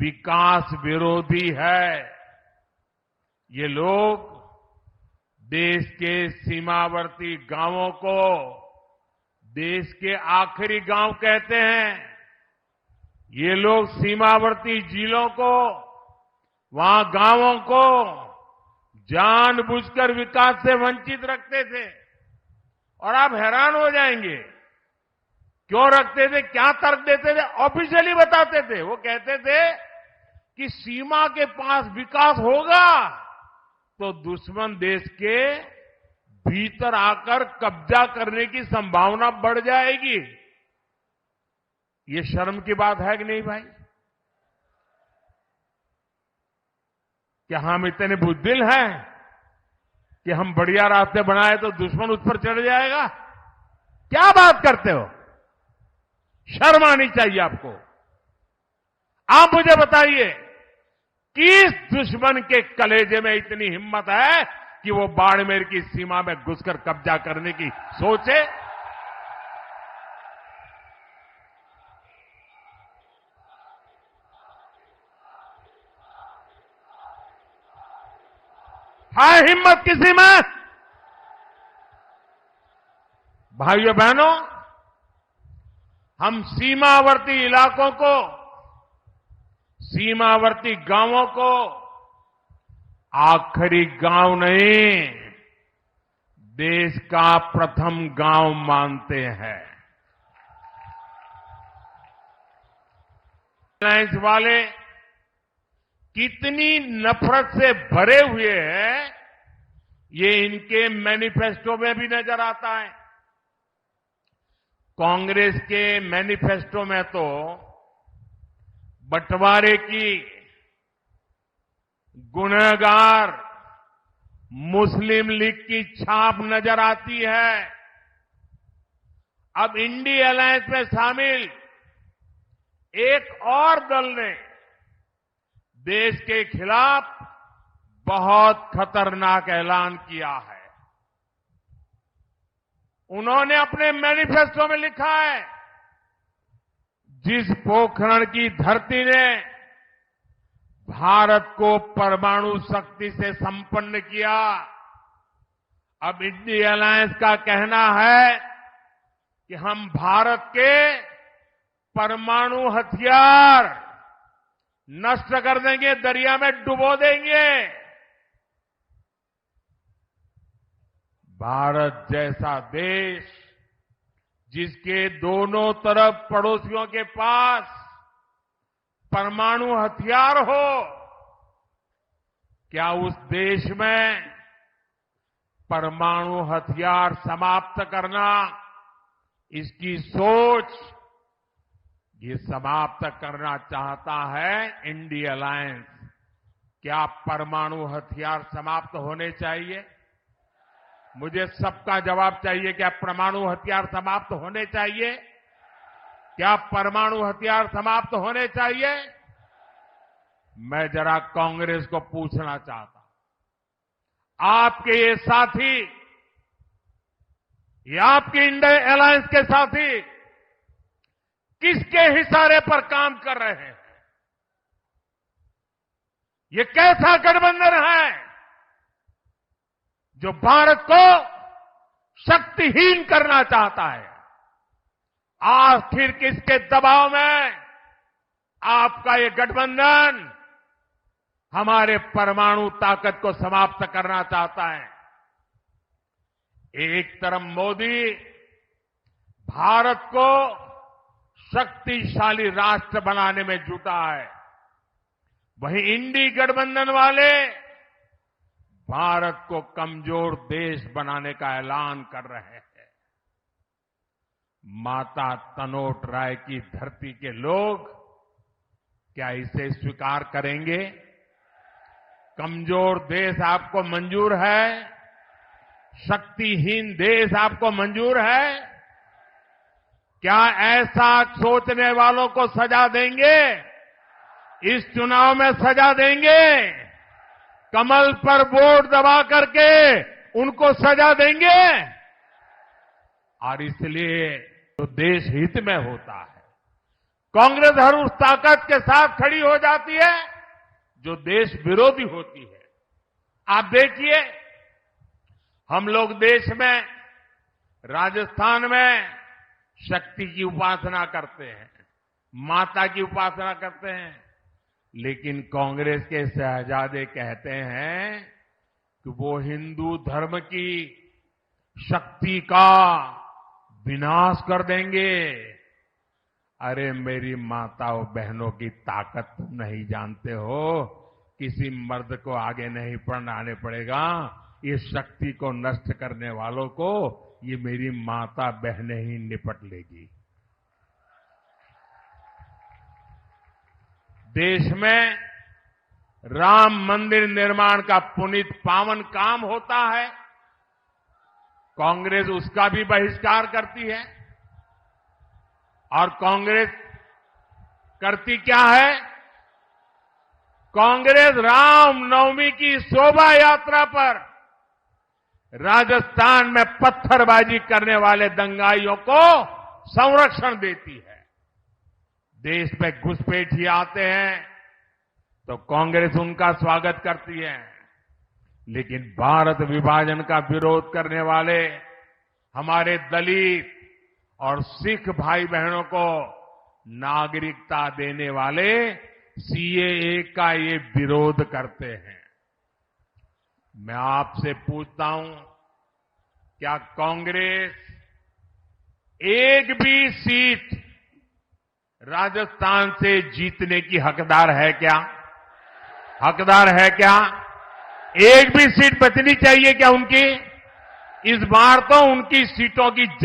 विकास विरोधी है। ये लोग देश के सीमावर्ती गांवों को देश के आखिरी गांव कहते हैं। ये लोग सीमावर्ती जिलों को, वहां गांवों को जानबूझकर विकास से वंचित रखते थे। और आप हैरान हो जाएंगे, क्यों रखते थे, क्या तर्क देते थे? ऑफिशियली बताते थे। वो कहते थे कि सीमा के पास विकास होगा तो दुश्मन देश के भीतर आकर कब्जा करने की संभावना बढ़ जाएगी। ये शर्म की बात है कि नहीं भाई? क्या हम इतने बुज़दिल हैं कि हम बढ़िया रास्ते बनाए तो दुश्मन उस पर चढ़ जाएगा? क्या बात करते हो? शर्म आनी चाहिए आपको। आप मुझे बताइए, किस दुश्मन के कलेजे में इतनी हिम्मत है कि वो बाड़मेर की सीमा में घुसकर कब्जा करने की सोचे? है हिम्मत किसी में? भाइयों बहनों, हम सीमावर्ती इलाकों को, सीमावर्ती गांवों को आखिरी गांव नहीं, देश का प्रथम गांव मानते हैं। अलायंस वाले कितनी नफरत से भरे हुए हैं, ये इनके मैनिफेस्टो में भी नजर आता है। कांग्रेस के मैनिफेस्टो में तो बंटवारे की गुनहगार मुस्लिम लीग की छाप नजर आती है। अब इंडी अलायंस में शामिल एक और दल ने देश के खिलाफ बहुत खतरनाक ऐलान किया है। उन्होंने अपने मैनिफेस्टो में लिखा है, जिस पोखरण की धरती ने भारत को परमाणु शक्ति से संपन्न किया, अब इंडी अलायंस का कहना है कि हम भारत के परमाणु हथियार नष्ट कर देंगे, दरिया में डुबो देंगे। भारत जैसा देश, जिसके दोनों तरफ पड़ोसियों के पास परमाणु हथियार हो, क्या उस देश में परमाणु हथियार समाप्त करना, इसकी सोच ये समाप्त करना चाहता है इंडी अलायंस? क्या परमाणु हथियार समाप्त होने चाहिए? मुझे सबका जवाब चाहिए। क्या परमाणु हथियार समाप्त होने चाहिए? क्या परमाणु हथियार समाप्त होने चाहिए? मैं जरा कांग्रेस को पूछना चाहता हूं, आपके ये साथी, ये आपके इंडी अलायंस के साथी किसके इशारे पर काम कर रहे हैं? ये कैसा गठबंधन है जो भारत को शक्तिहीन करना चाहता है? आखिर किसके दबाव में आपका ये गठबंधन हमारे परमाणु ताकत को समाप्त करना चाहता है? एक तरफ मोदी भारत को शक्तिशाली राष्ट्र बनाने में जुटा है, वहीं इंडी गठबंधन वाले भारत को कमजोर देश बनाने का ऐलान कर रहे हैं। माता तनोट राय की धरती के लोग क्या इसे स्वीकार करेंगे? कमजोर देश आपको मंजूर है? शक्तिहीन देश आपको मंजूर है? क्या ऐसा सोचने वालों को सजा देंगे? इस चुनाव में सजा देंगे? कमल पर वोट दबा करके उनको सजा देंगे? और इसलिए तो देश हित में होता है, कांग्रेस हर उस ताकत के साथ खड़ी हो जाती है जो देश विरोधी होती है। आप देखिए, हम लोग देश में, राजस्थान में शक्ति की उपासना करते हैं, माता की उपासना करते हैं, लेकिन कांग्रेस के शहजादे कहते हैं कि वो हिंदू धर्म की शक्ति का विनाश कर देंगे। अरे मेरी माताओं बहनों की ताकत तुम नहीं जानते हो। किसी मर्द को आगे नहीं बढ़ाने पड़ेगा। ये शक्ति को नष्ट करने वालों को ये मेरी माता बहनें ही निपट लेगी। देश में राम मंदिर निर्माण का पुनीत पावन काम होता है, कांग्रेस उसका भी बहिष्कार करती है। और कांग्रेस करती क्या है? कांग्रेस रामनवमी की शोभा यात्रा पर राजस्थान में पत्थरबाजी करने वाले दंगाइयों को संरक्षण देती है। देश में घुसपैठी आते हैं तो कांग्रेस उनका स्वागत करती है, लेकिन भारत विभाजन का विरोध करने वाले हमारे दलित और सिख भाई बहनों को नागरिकता देने वाले सीएए का ये विरोध करते हैं। मैं आपसे पूछता हूं, क्या कांग्रेस एक भी सीट राजस्थान से जीतने की हकदार है क्या? हकदार है क्या? एक भी सीट बचनी चाहिए क्या उनकी? इस बार तो उनकी सीटों की